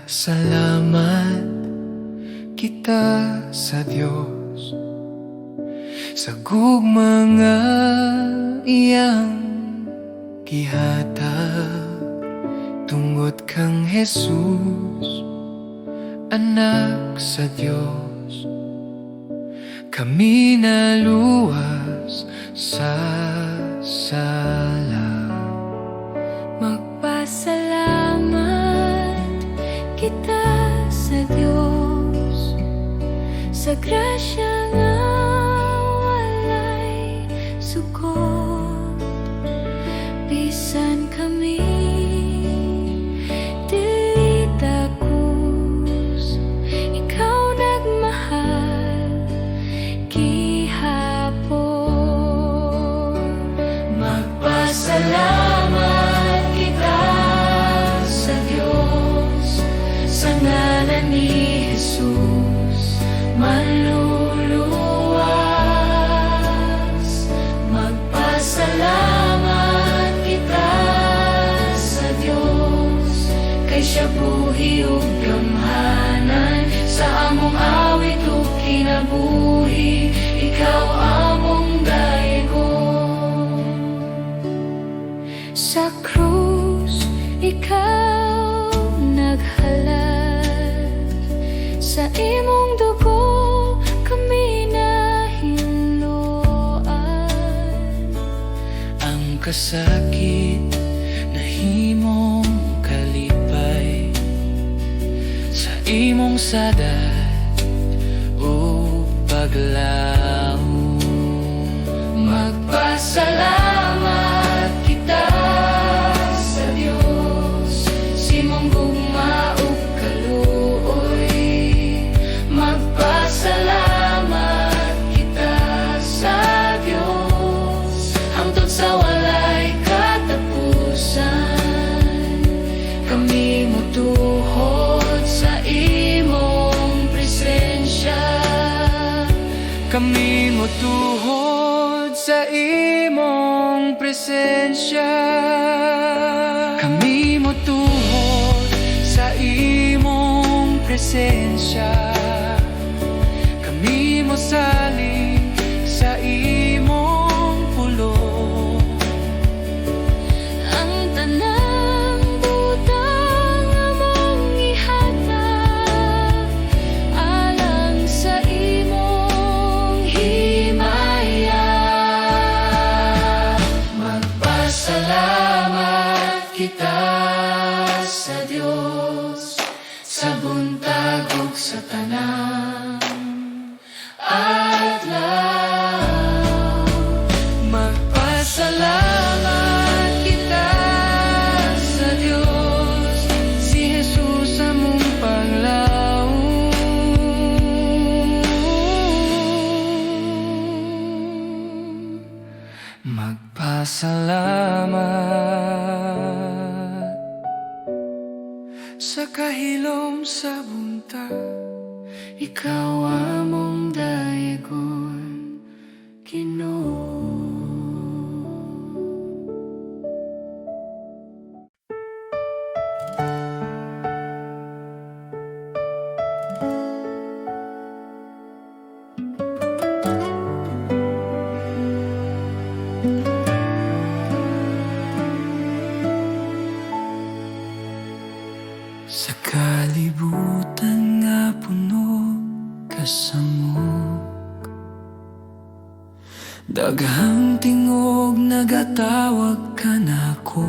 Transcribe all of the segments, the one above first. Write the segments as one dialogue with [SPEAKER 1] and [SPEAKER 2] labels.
[SPEAKER 1] Nagpasalamat kita sa Diyos sa gugmanga iyang gihatag, tungod kang Jesus, anak sa Diyos. Kami naluwas sa sala.
[SPEAKER 2] Magpasalamat kita sa Diyos sa grasya nga walay sukot. Bisan kami dili takus, ikaw nagmahal gihapon. Magpasalamat kita sa Diyos sa ngalan ni Jesus, maluluwas. Magpasalamat kita sa Diyos kay siya buhi ug gamhanan sa among awit ug kinabuhi. Ikaw among daygon sa krus, ikaw naghalad. Sa imong dugo kami nahinloan.
[SPEAKER 1] Ang kasakit na himong kalipay sa imong sadat o paglaom. Magpasalamat kita sa Diyos sa imong gugma ug kaluoy. Magpasalamat kita sa Diyos hangtod sa walay katapusan. Kami motuhod sa imong presensya. Kami motuhod sa imong presensya. Kami motuhod sa imong presensya. Kami mosalig sa imong pulong.
[SPEAKER 2] Ang tanang butang among ihatag alang sa imong himaya. Magpasalamat kita sa Diyos sa buntag ug sa tanang adlaw.
[SPEAKER 1] Magpasalamat kita sa Diyos, si Jesus among panglaom. Magpasalamat sa kahilom sa buntag, ikaw among daygon, Ginoo. Sa kalibutan nga puno kasamok, daghang tingog nagatawag ka nako.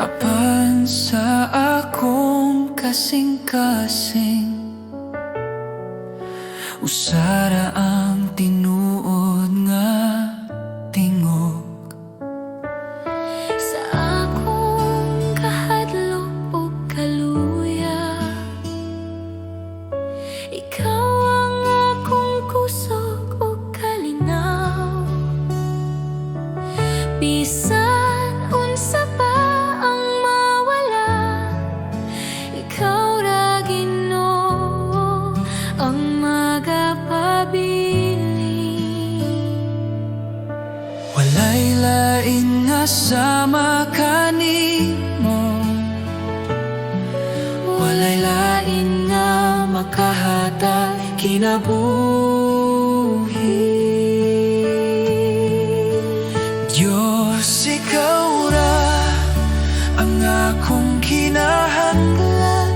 [SPEAKER 1] Apan sa akong kasing-kasing, usara ang tinuod nga tingog.
[SPEAKER 2] Sa akong kahadlok ug kaluya, ikaw ang akong kusog ug kalinaw. Bisan unsa pa ang mawala, ikaw ra Ginoo ang magapay.
[SPEAKER 1] makahatag kinabuhi. Diyos, ikaw ra ang akong kinahanglan,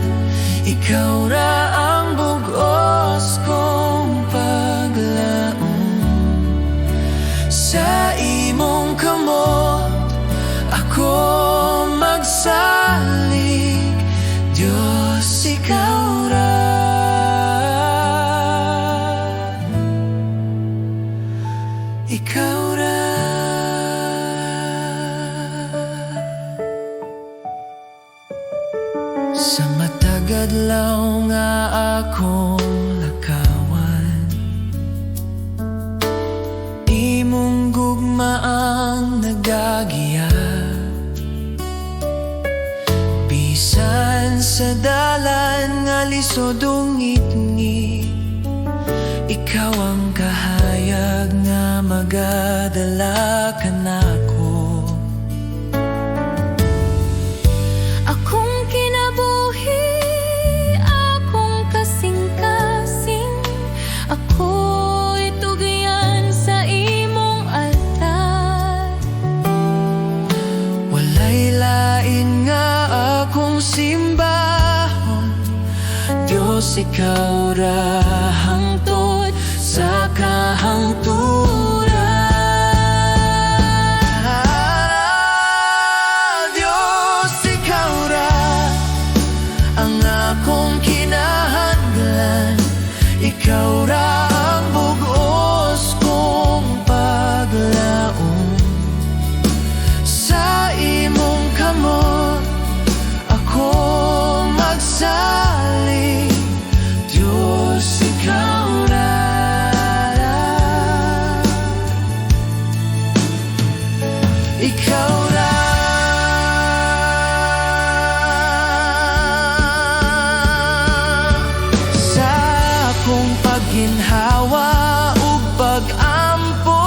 [SPEAKER 1] ikaw ra ang bugos kong paglaom. Sa imong kamot ako magsalig, Diyos, ikaw ra. Ikaw ra. Sa matag adlaw nga akong lakawan, imong gugma ang nagagiya. Bisan sa dalan nga lisod ungit-ngit, ikaw ang kahayag nga magadala kanako.
[SPEAKER 2] Akong kinabuhi, akong kasing-kasing, ako'y tugyan sa imong altar.
[SPEAKER 1] Walay lain nga akong simbahon, Diyos, ikaw ra hangtod sa kahangturan. Diyos, ikaw ra ang akong kinahanglan, ikaw ra ang bugos kong paglaom. Sa imong kamot ako magsalig, Diyos, ikaw ra. Ikaw ra. Sa akong pagginhawa ug pag-ampo,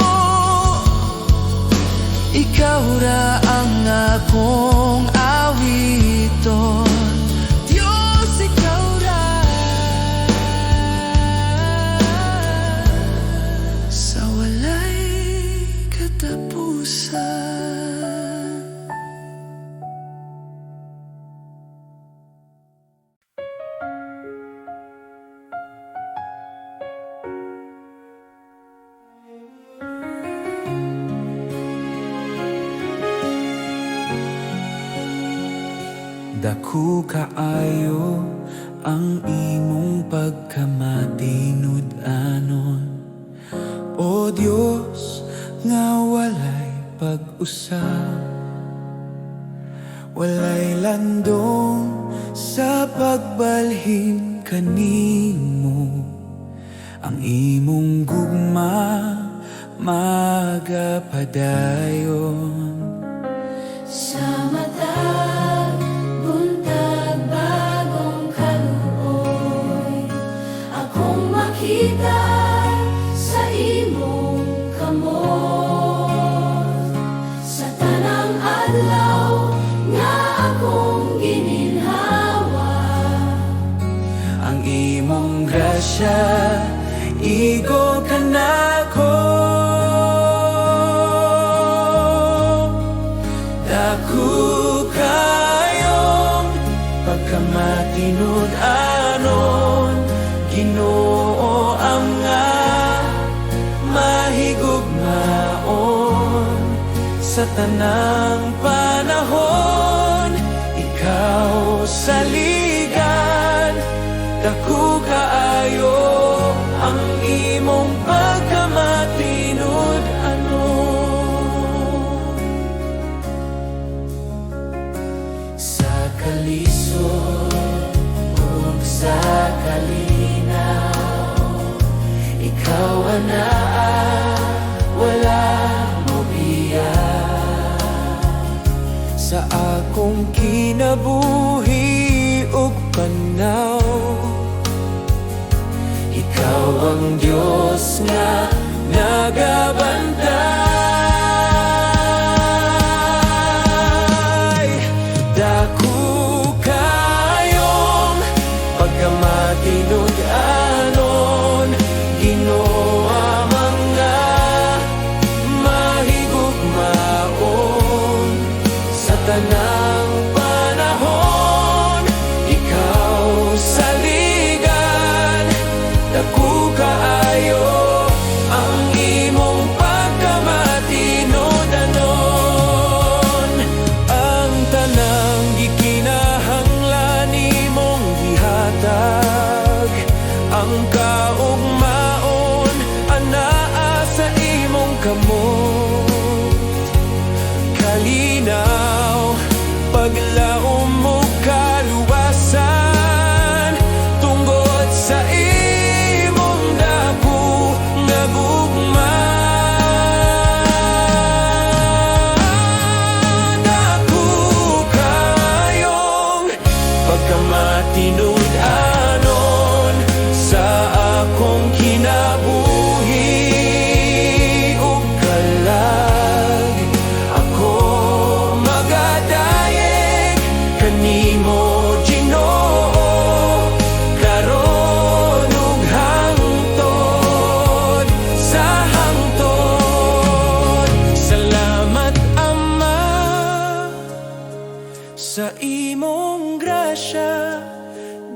[SPEAKER 1] ikaw ra ang akong awiton, Diyos, ikaw ra. Sa walay katapusan. Dako kaayo ang imong pagkamatinud-anon, O Diyos nga walay pag-usab, walay landong sa pagbalhin kanimo. Ang imong gugma magapadayon.
[SPEAKER 2] Sa matag, buntag, bagong kaluoy, akong makita sa imong kamot. Sa tanang adlaw nga akong gininhawa,
[SPEAKER 1] Ang imong grasya igo kanako. Dako kayong pagkamatinud-anon, Ginoo ang nga mahigugmaon. Sa tanang panahon ikaw saligan, dako kaayo ang imong pagkamatinud-anon. Sa kalisod ug sa kalinaw, ikaw anaa, wala mo biya. Sa akong kinabuhi ug panaw, ikaw ang Diyos nga nagabantay. Dako kayong pagkamatinud tinud-anon sa akong kinabuhi ug kalag. Ako magadayeg kanimo Ginoo, karon ug hangtod sa hangtod. Salamat Ama sa imong grasya,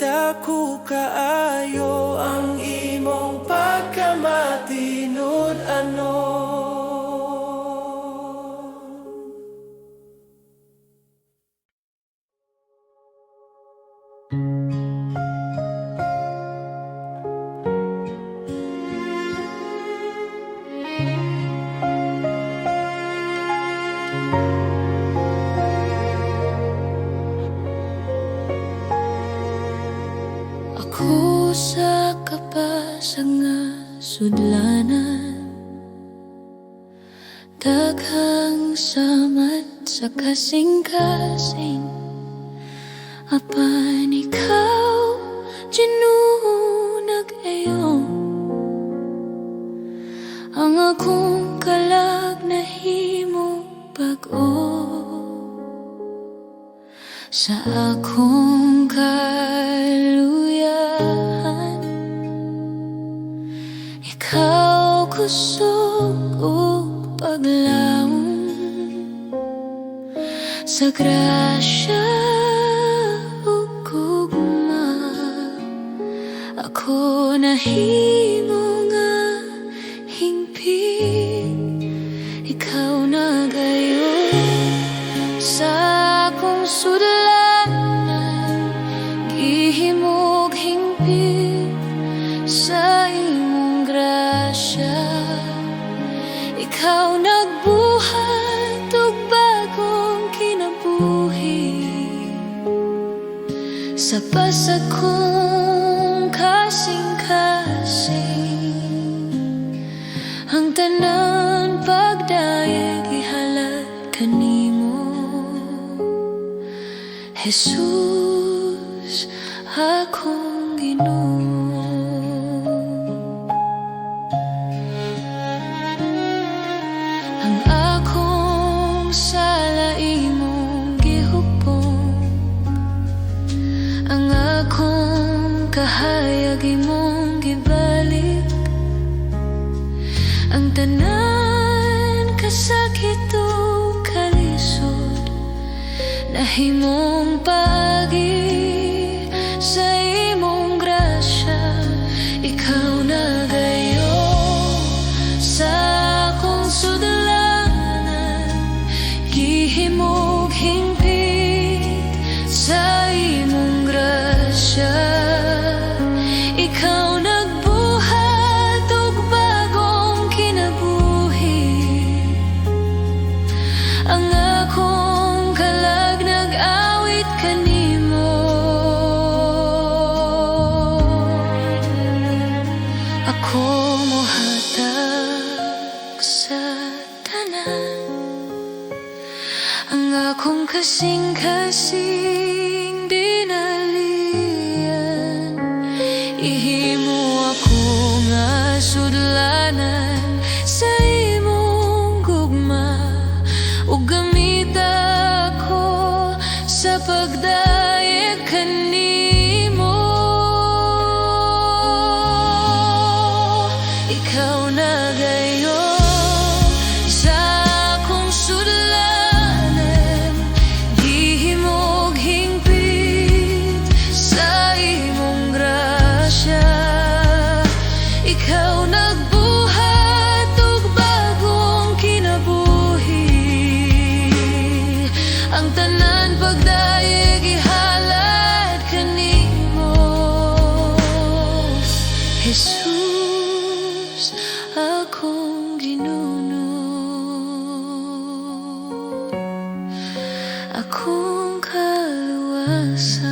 [SPEAKER 1] dako kaayo ang imong pagkamatinud-anon.
[SPEAKER 2] Ako sa kapasag nga sudlanan, daghang samat sa kasing-kasing. Apan ikaw, Ginoo, nag-ayong ang akong kalag nahimo bag-o. Sa akong kaluyahan, ikaw kusog ug paglaom. Sa grasya ug gugma, ako nahimo nga hingpit. Ikaw nagayon sa akong sudlanan, gihimog hingpit sa imong grasya. Ikaw nagbuhat og bagong kinabuhi sa pasag kong kasing-kasing. Ang tanan pagdayeg ihalad kanimo, Jesus, akong Ginoo. Ang akong sala imong gihupong, ang akong kahayag imong gibalik. Ang tanan kasakit ug kalisod nahimong paagi sa imong grasya. Ikaw nagayon sa akong sudlanan, gihimog hingpit sa imong grasya. Ikaw nagbuhat og bagong kinabuhi, ang akong kalag nag-awit kanimo. Ako mohatag sa tanan, ang akong kasing-kasing dinalian. Ihimo ako nga sudlanan sa imong gugma, ug gamit ako sa pagdayeg kanimo. Ikaw nagayon sa akong sudlanan, gihimog hingpit sa imong grasya. Ikaw nagbuhat og bagong kinabuhi, ang tanan pagdayeg ihalad kanimo, Jesus, akong Ginoo. Akong kaluwasan,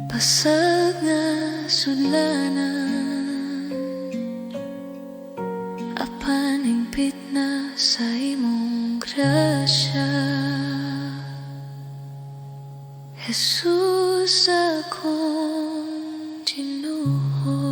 [SPEAKER 2] pasag nga sudlanan, apan hingpit na sa imong grasya. Jesus akong Ginoo.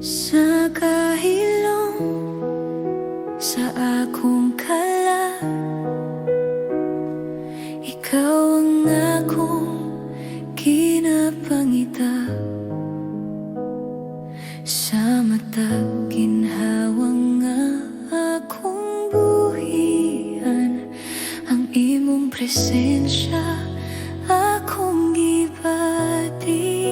[SPEAKER 2] Sa kahilom, sa akong kala, ikaw ang akong kinapangita. Sa matag ginhawang nga akong buhian, ang imong presensya akong gibati.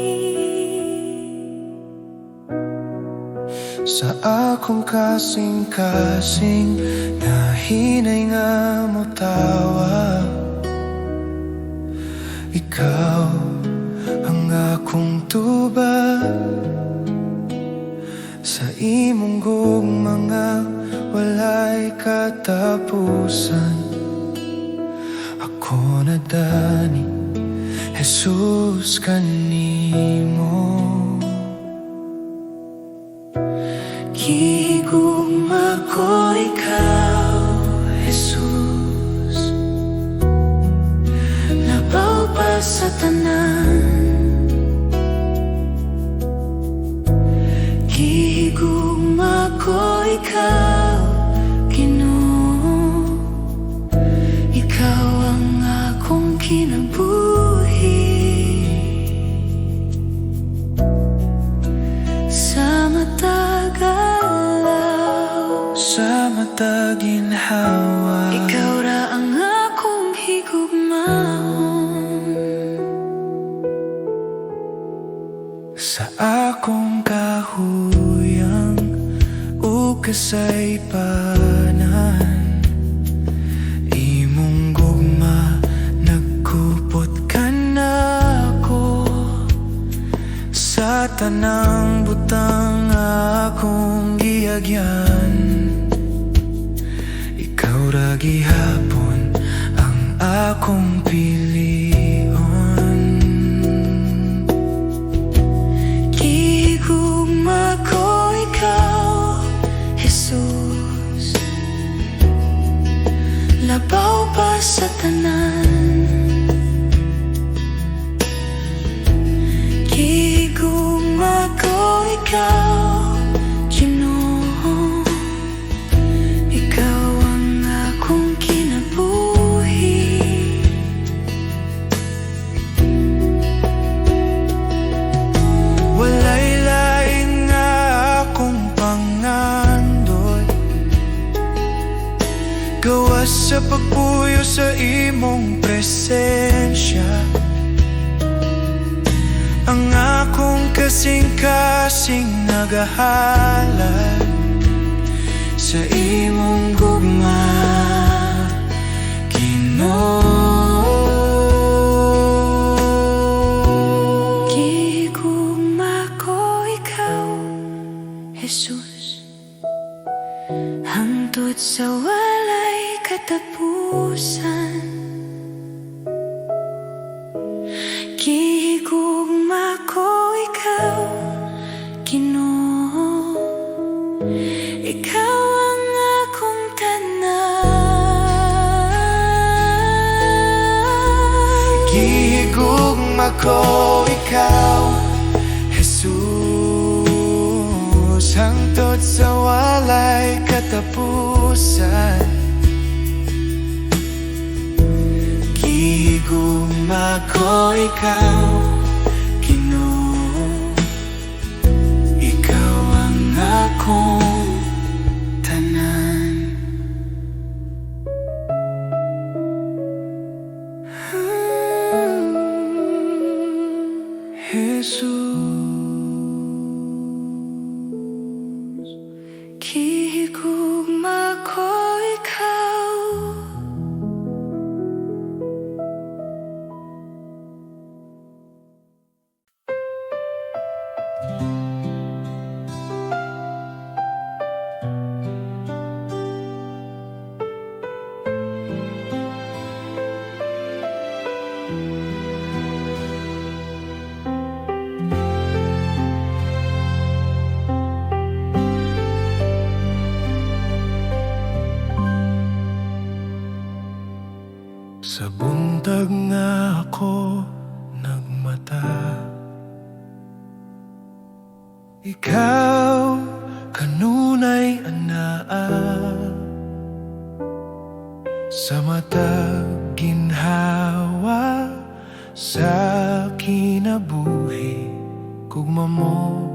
[SPEAKER 1] Sa akong kasing-kasing nahinay nga mo tawa, ikaw ang akong tuba. Sa imong gugma nga walay katapusan, ako nadani Jesus kanimo. Gihigugma ko ikaw, Jesus, labaw pa sa tanan. Gihigugma ko ikaw, Ginoo, ikaw ang akong kinabuhi. Sa matag-alaw, sa matag-ginhawa, ikaw ra ang akong higugmaon. Sa akong kahuyang ug kasay panan, imong gugma nagkupot ka na ako. Sa tanang butang akong giagyan, ikaw ra gihapon ang akong pilion. Gihigugma ko ikaw, Jesus, labaw pa sa tanan. Gihigugma ko ikaw, Ginoo, ikaw ang akong kinabuhi. Walay lain nga akong pangandoy, gawas sa pagpuyo sa imong presensya. Ang akong kasing-kasing nagahalal sa imong gugma, Ginoo. Gihigugma ko ikaw, Jesus, hangtod sa walay katapusan. Gihigugma ko ikaw, Ginoo, ikaw ang akong tanan. Gihigugma ko ikaw, Jesus, hangtod sa walay katapusan. Gihigugma ko ikaw, Ginoo, ikaw ang akong tanan. Jesus, gihigugma ko ikaw, Sa buntag nga ako nagmata, ikaw kanunay anaa. Sa mata ginhawa sa kinabuhi, kugma mo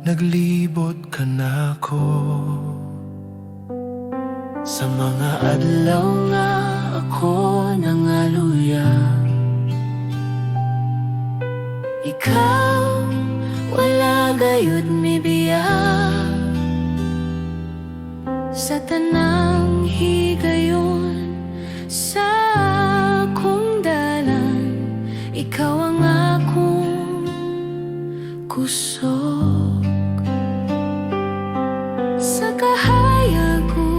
[SPEAKER 1] naglibot ka nako. Sa mga adlaw nga ako nangaluya, ikaw wala gayud mibiya. Sa tanang higayon sa akong dalan, ikaw ang akong kusog. Sa kahayag ko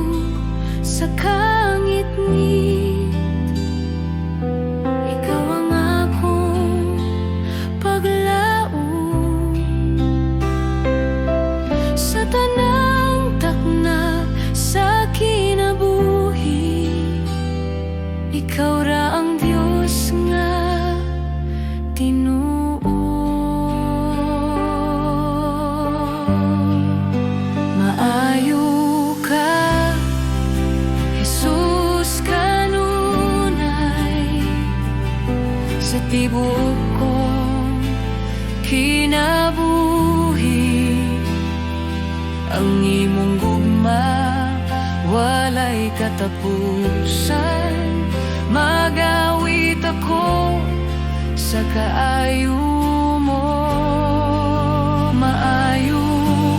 [SPEAKER 1] sa kangit-ngit, ikaw ang akong paglaom. Sa tanang takna sa kinabuhi, ikaw ra ang Diyos nga tinuo. Maayo ka, Jesus kanunay, sa tibuok kong kinabuhi. Ang imong gugma walay katapusan, magawit ako sa kaayo mo. Maayo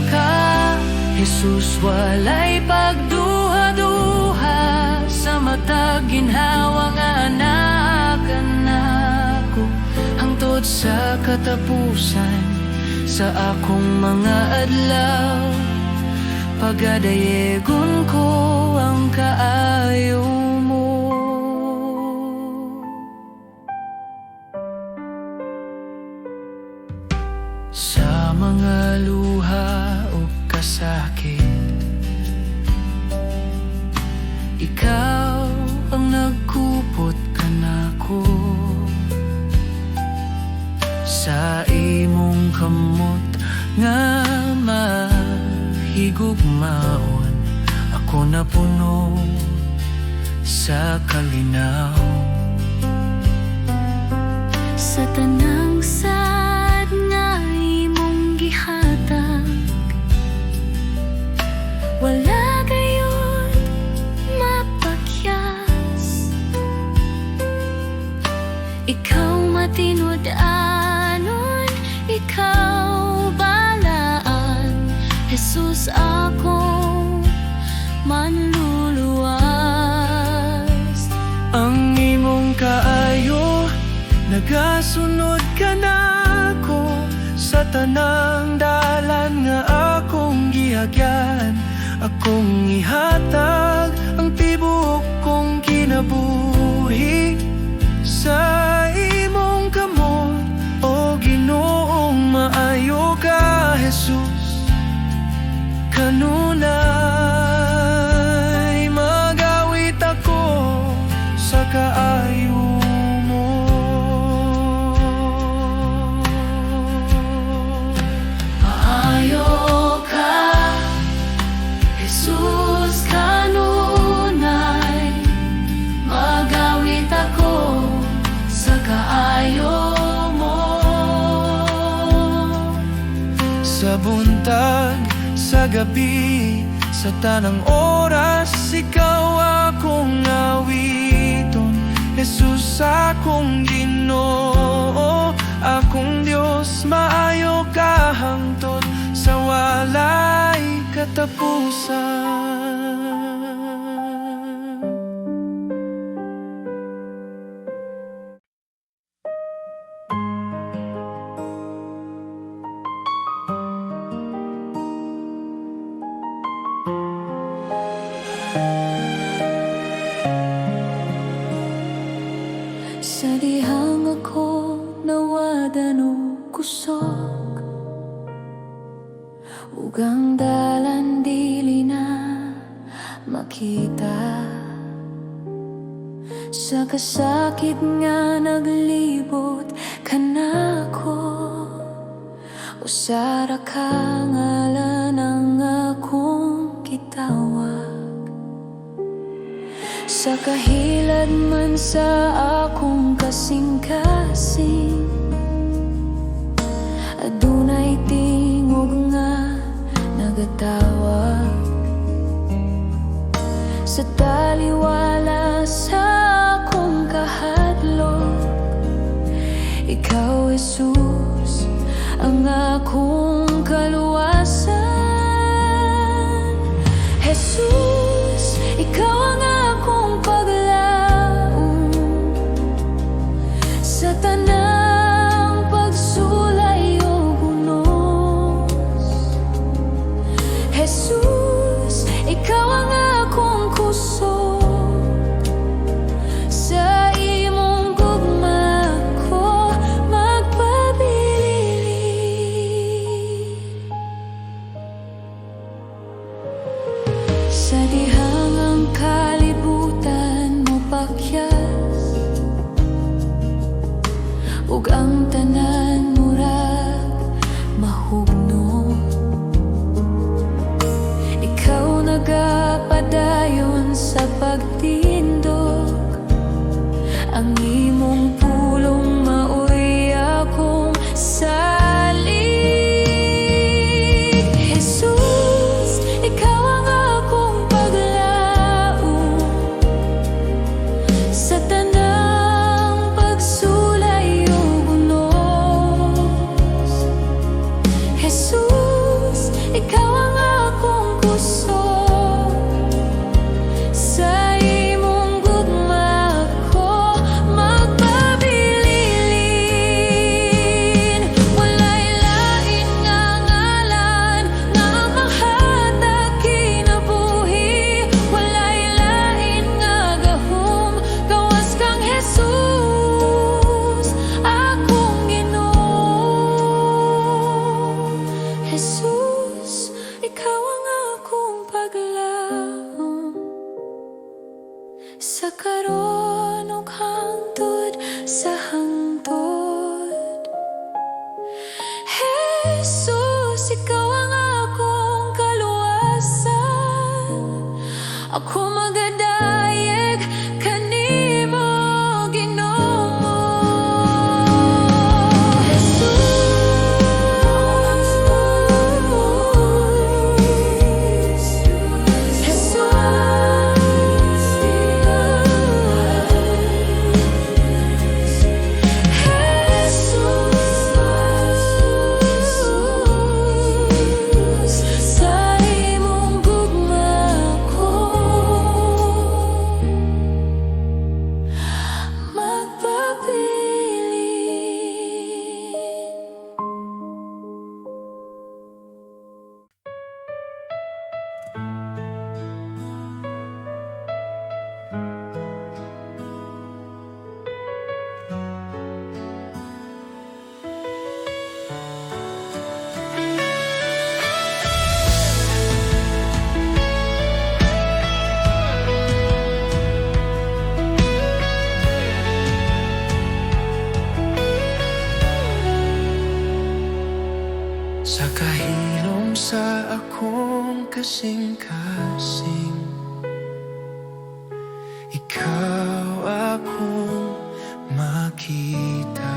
[SPEAKER 1] ka, Jesus, walay pagduha-duha. Sa matag ginhawa nga anaakan ako, hangtod sa katapusan sa akong mga adlaw. Pagadayegon ko ang kaayo mo. Sa mga luha o kasakit, ikaw ang nagkupot ka nako. Sa imong kamot nga higugmaon, ako napuno sa kalinaw.
[SPEAKER 2] Sa tanang sad nga imong gihatag, wala gayon mapakyas. Ikaw matinud-anon, ikaw balaan, Jesus akong manluluwas.
[SPEAKER 1] Ang imong kaayo nagasunod ka nako, sa tanang dalan nga akong gihagyan. Akong ihatag ang tibuok kong kinabuhi sa imong kamot. O Ginoong maayo ka, Jesus kanunay, magawit ako sa kaayo mo.
[SPEAKER 2] Maayo ka, Jesus kanunay, magawit ako sa kaayo mo.
[SPEAKER 1] Sa buntag, sa gabi, sa tanang oras, ikaw akong awiton. Jesus akong Ginoo, akong Diyos, maayo ka hangtod sa walay katapusan.
[SPEAKER 2] Sa dihang ako nawadan o kusog, ugang dalan dili na makita. Sa kasakit nga naglibot ka na ko, usara ka ngalan ang akong kitawag. Sa kahilad man sa akong kasing-kasing, adunay tingog nga nagatawag. Sa taliwala sa akong kahadlok, ikaw, Jesus, ang akong kaluwasan. Jesus, ikaw ang akong paglaom sa tanang pagsulay o gunos. Jesus, ikaw ang akong kusog sa imong gugma ko magpabilin. Sa dihang ang kalibutan mo pakyas, ug ang tanan murag mahugno. Ikaw nagapadayon sa pagtindog, ang imong pulong maoy akong salig. Jesus, ikaw ang akong paglaom sa tanang pagsulay o gunos. Jesus, ikaw ang akong kusog sa imong gugma ko magpabilin. Walay lain nga ngalan nga mahatag kinabuhi, walay lain nga gahom gawas kang Jesus, akong Ginoo. Jesus, ikaw ang akong paglaom sa karon ug hangtod sa hangtod. Jesus, ikaw ang akong kaluwasan. Ako magadayeg kanimo, Ginoo. Sa imong gugma ko magpabilin.
[SPEAKER 1] Sa kahilom sa akong kasing-kasing, ikaw akong makita.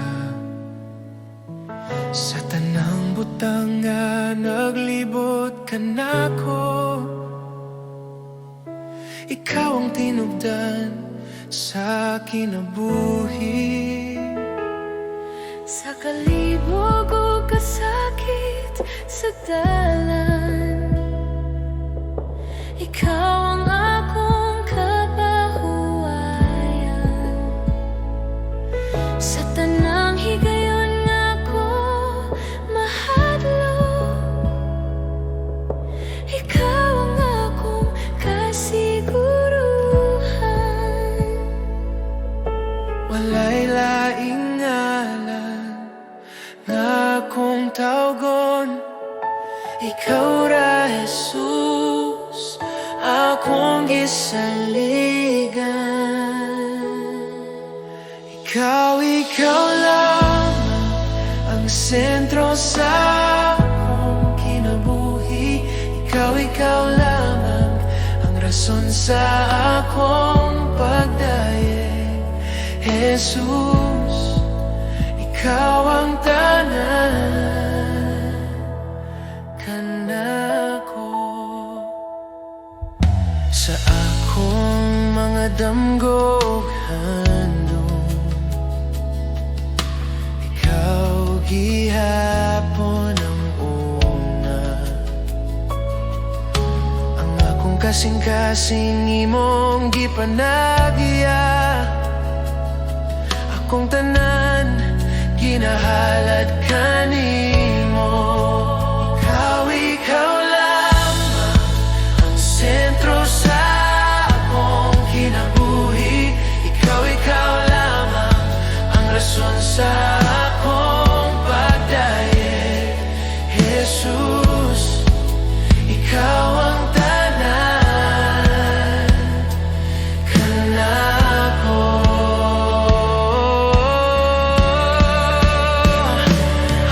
[SPEAKER 1] Sa tanang butang nga naglibot ka nako, ikaw ang tinubdan sa kinabuhi.
[SPEAKER 2] Sa kalibog o kasakit sa dalan, ikaw ang akong kapahuwayan. Sa tanang higayon ako mahadlok, ikaw ang akong kasiguruhan.
[SPEAKER 1] Walay laing ngalan nga akong tawgon, ikaw ra Jesus, akong gisaligan. Ikaw lang ang sentro sa akong kinabuhi. Ikaw lamang ang rason sa akong pagdaye. Jesus, ikaw ang tanan kanako. Sa akong mga damgog handog, ikaw gihapon ang una. Ang akong kasing-kasing imong gipanagya. Akong tanan ginahalad kanimo. Ikaw lamang ang sentro sa akong kinabuhi. Ikaw lamang ang rason sa akong pagdaye. Jesus, ikaw ang tanan kanako.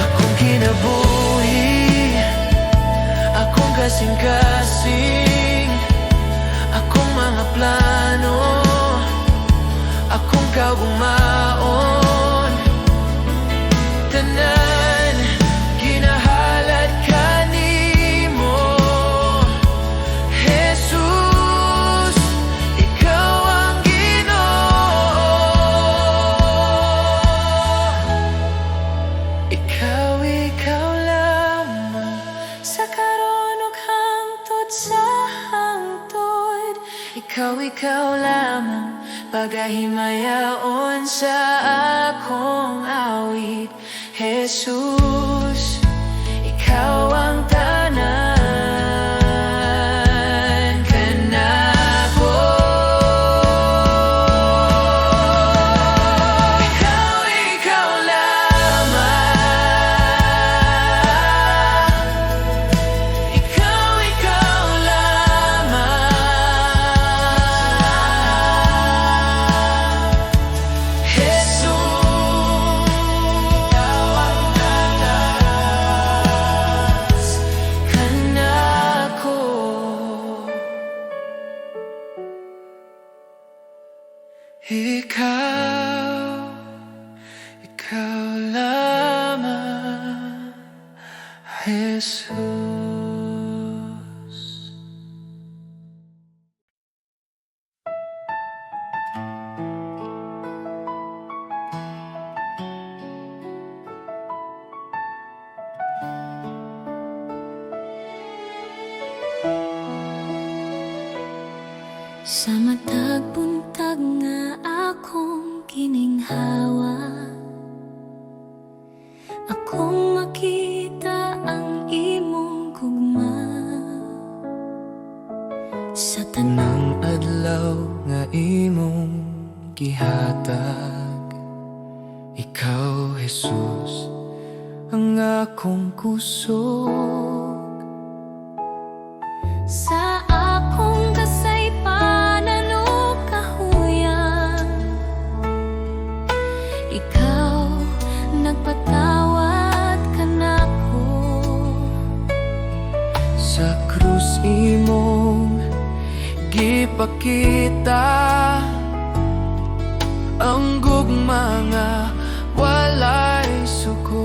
[SPEAKER 1] Akong kinabuhi, akong kasing-kasing, akong mga plano, akong kaumaon, tanan ginahalad kanimo. Jesus, ikaw ang Ginoo. Ikaw lamang
[SPEAKER 2] Sa karon ug hangtod sa hangtod, ikaw lamang pagahimayaon sa akong awit. Jesus, ikaw ang tanan kanako. Ikaw lamang, ikaw lamang. Jesus, ikaw ang tanas kanako.
[SPEAKER 1] Ikaw lamang, Jesus.
[SPEAKER 2] Sa matag buntag nga akong kininghawa, akong makita ang imong gugma. Sa
[SPEAKER 1] Tanang adlaw nga imong gihatag, ikaw Jesus ang akong kusog.
[SPEAKER 2] Sa akong kasaypanan o kahuyang, ikaw nagpatawad kanako.
[SPEAKER 1] Sa krus imong gipakita ang gugma nga walay suko.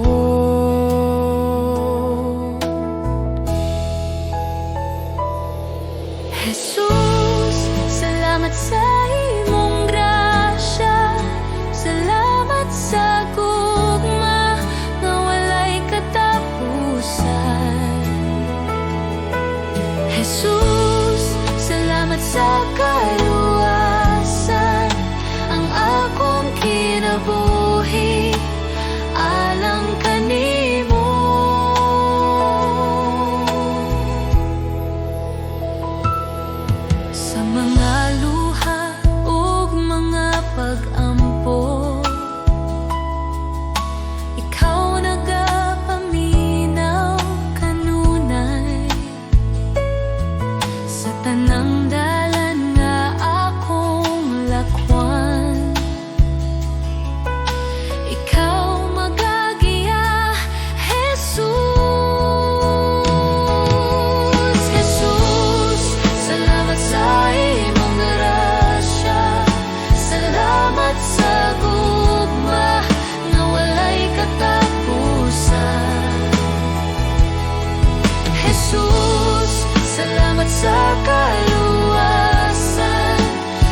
[SPEAKER 2] sa kaluwasan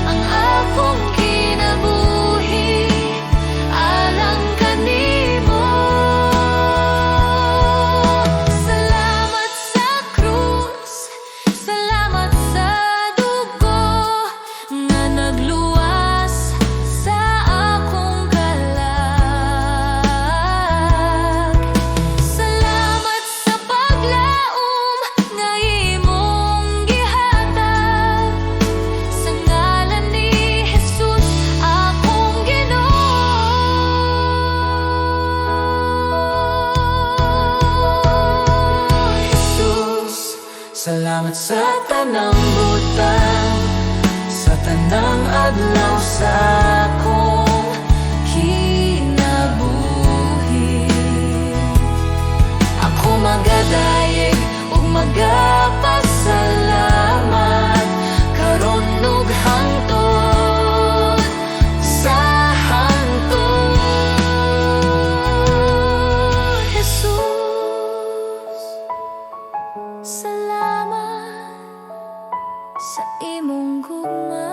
[SPEAKER 2] ang akong kinabuhi alang kanimo. Salamat sa krus, salamat sa dugo nga nagluwas sa akong kalag. Salamat sa paglaom nga imong gihatag sa ngalan ni Jesus akong Ginoo.
[SPEAKER 1] Jesus, salamat sa tanang butang, sa tanang adlaw sa akong kinabuhi.
[SPEAKER 2] Ako magadayeg ug magapasalamat karon ug hangtod sa hangtod. Jesus, salamat sa imong gugma.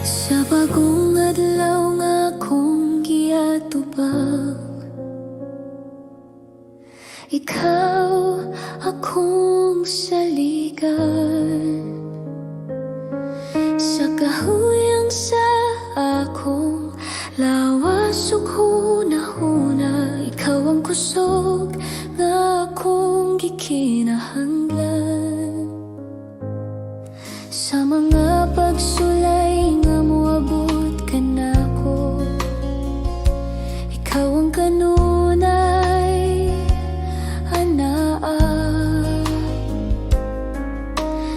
[SPEAKER 2] Sa bagong adlaw nga akong giatubang, ikaw akong saligan. Sa kahuyang sa akong lawas ug hunahuna, ikaw ang kusog nga akong gikinahanglan. Sa mga pagsulay nga moabot ka nako, ikaw ang kanunay anaa.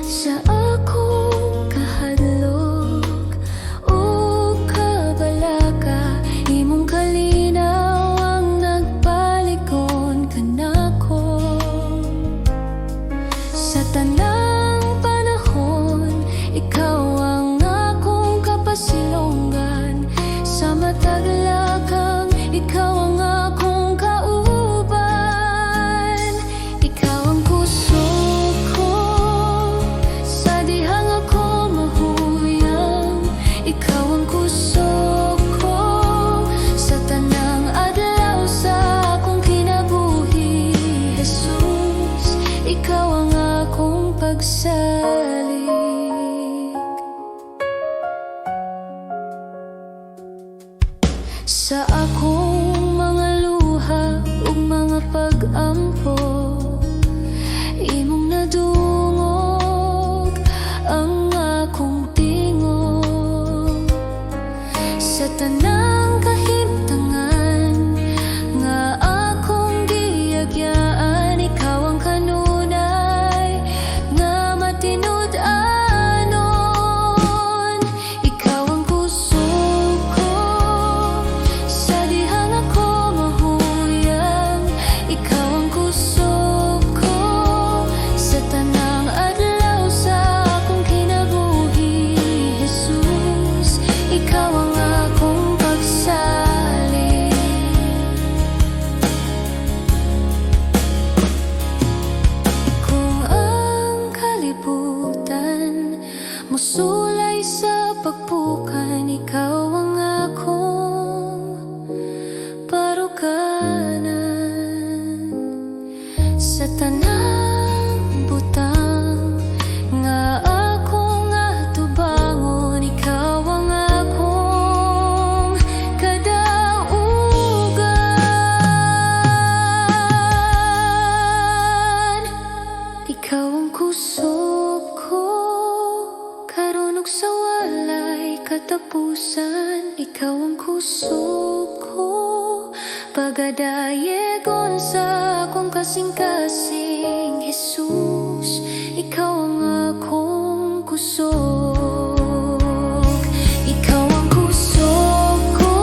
[SPEAKER 2] Sa akong kahadlok o kabalaka, imong kalinaw ang nagpalikon ka nako. Sa tanang panahon, ikaw ang akong kapasilongan. Sa matag lakang, ikaw ang akong kauban. Ikaw ang kusog ko sa dihang ako mahuyang. Ikaw ang kusog ko sa tanang adlaw sa akong kinabuhi. Jesus, ikaw ang akong pagsalig. Sa akong mga luha ug mga pag-ampo, imong nadungog ang akong tingog. Sa tanang kahimtangan nga akong giagyaan, ikaw ang kanunay nga matinud-anon. Ikaw ang kusog ko sa dihang ako mahuyang. Ikaw ang kusog ko sa tanang adlaw sa akong kinabuhi. Jesus, ikaw ang akong pagsalig. Kung ang kalibutan musulay sa pagpukan, ikaw ang akong parukanan. Sa tanang butang nga akong atubangon, ikaw ang akong kadaugan. Ikaw ang kusog ko karon ug sa walay katapusan. Ikaw ang kusog ko pagadayegon sa akong kasing-kasing. Jesus, ikaw ang akong kusog. Ikaw ang kusog ko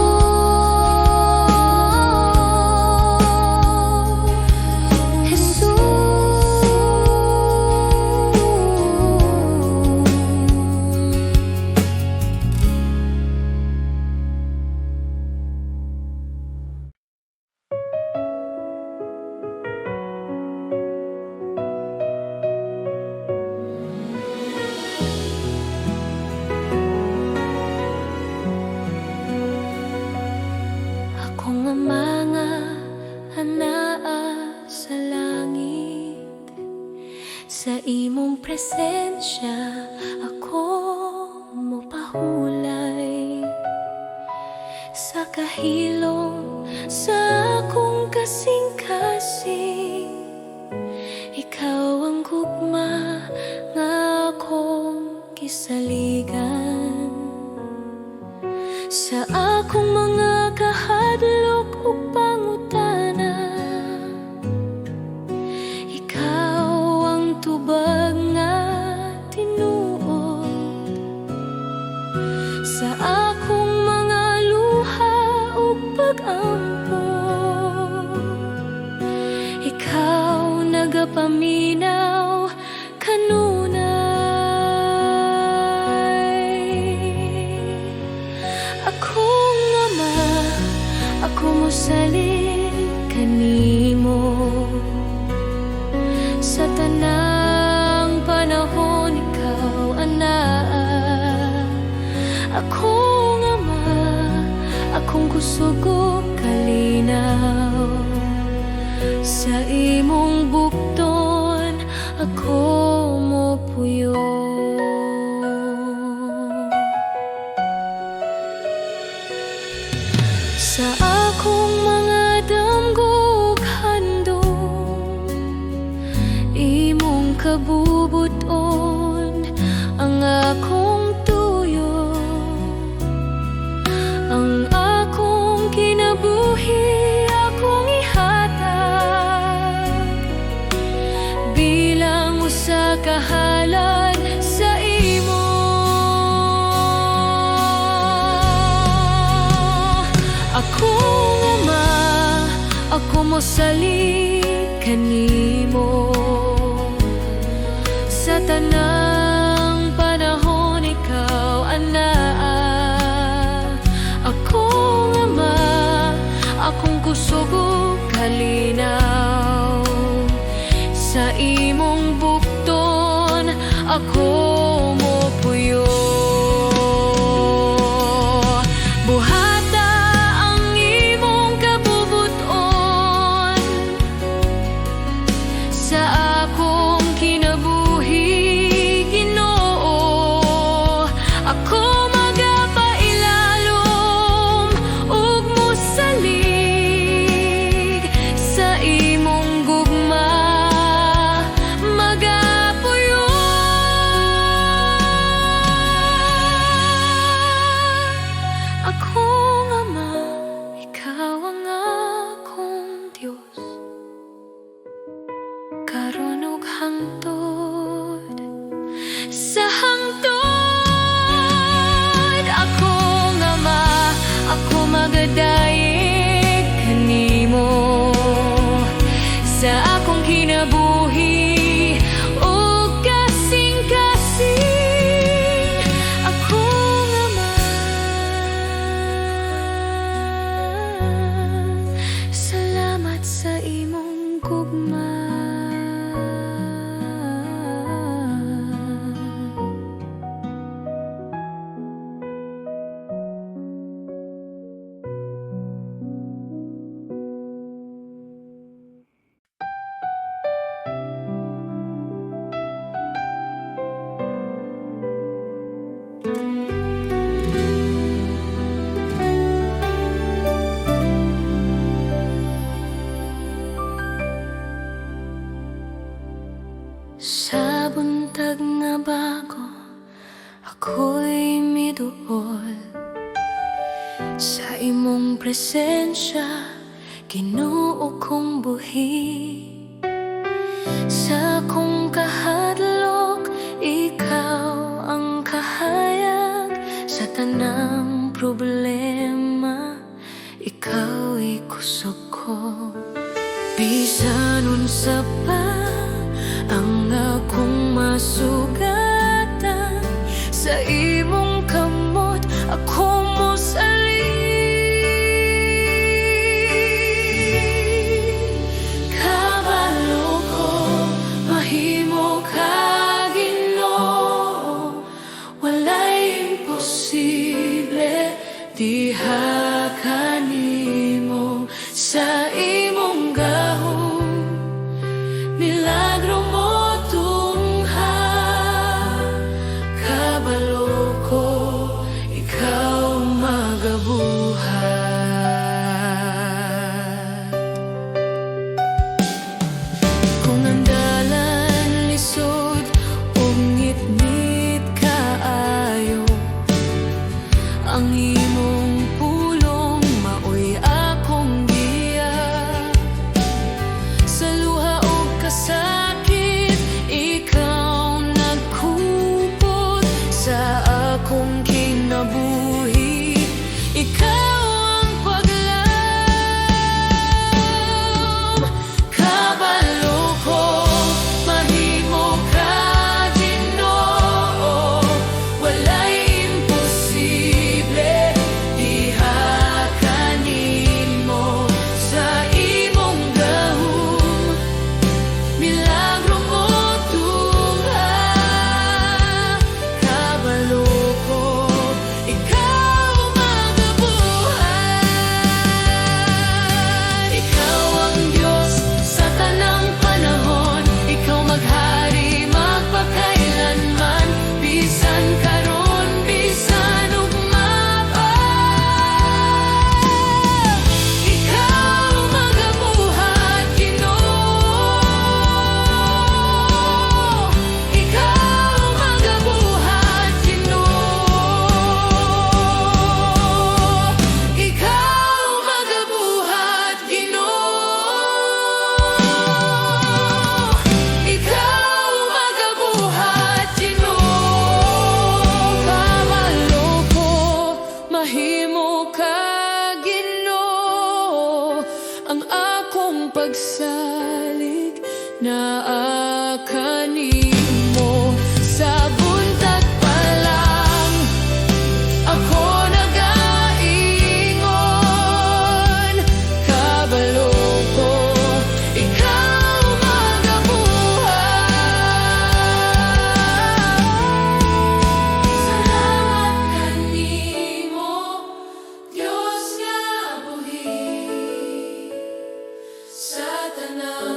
[SPEAKER 2] Sa imong presensya ako mopahulay. Sa kahilom sa akong kasing-kasing, ikaw ang gugma nga akong kisaligan. Sa akong mga kahadlok ug pangutana, ikaw ang tubag nga tinuod. Sa akong mga luha ug pag-ampo, ikaw nagapaminaw kanunay. Akong ama, ako mosalig kanimo. Sa tanang panahon ikaw anaa. Akong ama, akong kusog ug kalinaw. Sa imong bukton ako mopuyo. Sa akong mga damgog handom, imong kabubuton ang akong tuyo. Ang akong kinabuhi akong ihatag bilang usa ka halad sa imo. Akong ama, ako mosalig kanimo. Sa tanang panahon ikaw anaa. Akong ama, akong kusog ug kalinaw. Sa imong bukton ako mopuyo. Buhata ang imong kabubuton sa akong kinabuhi, Ginoo. Ako magapailalom ug mosalig sa imong gugma, magapuyo. Akong ama, ikaw ang akong Diyos, karon ug hangtod sa hangtod. Akong ama, ako magadayeg kanimo. Sa akong kinabuhi ug kasing-kasing, akong ama. Salamat sa imong gugma. Sa buntag nga bago, ako'y miduol sa imong presensya, Ginoo kong buhi. Sa akong kahadlok, ikaw ang kahayag. Sa tanang problema, ikaw'y kusog ko. Bisan unsa pa ang akong masugatan, sa imong kamot ako mosalig. Kabalo ko mahimo ka, Ginoo. Walay imposible diha kanimo. Sa imong gahom
[SPEAKER 1] kanimo. Sa buntag pa lang ako nag-aingon, kabalo ko ikaw magabuhat. Salamat kanimo, Diyos nga buhi sa tanang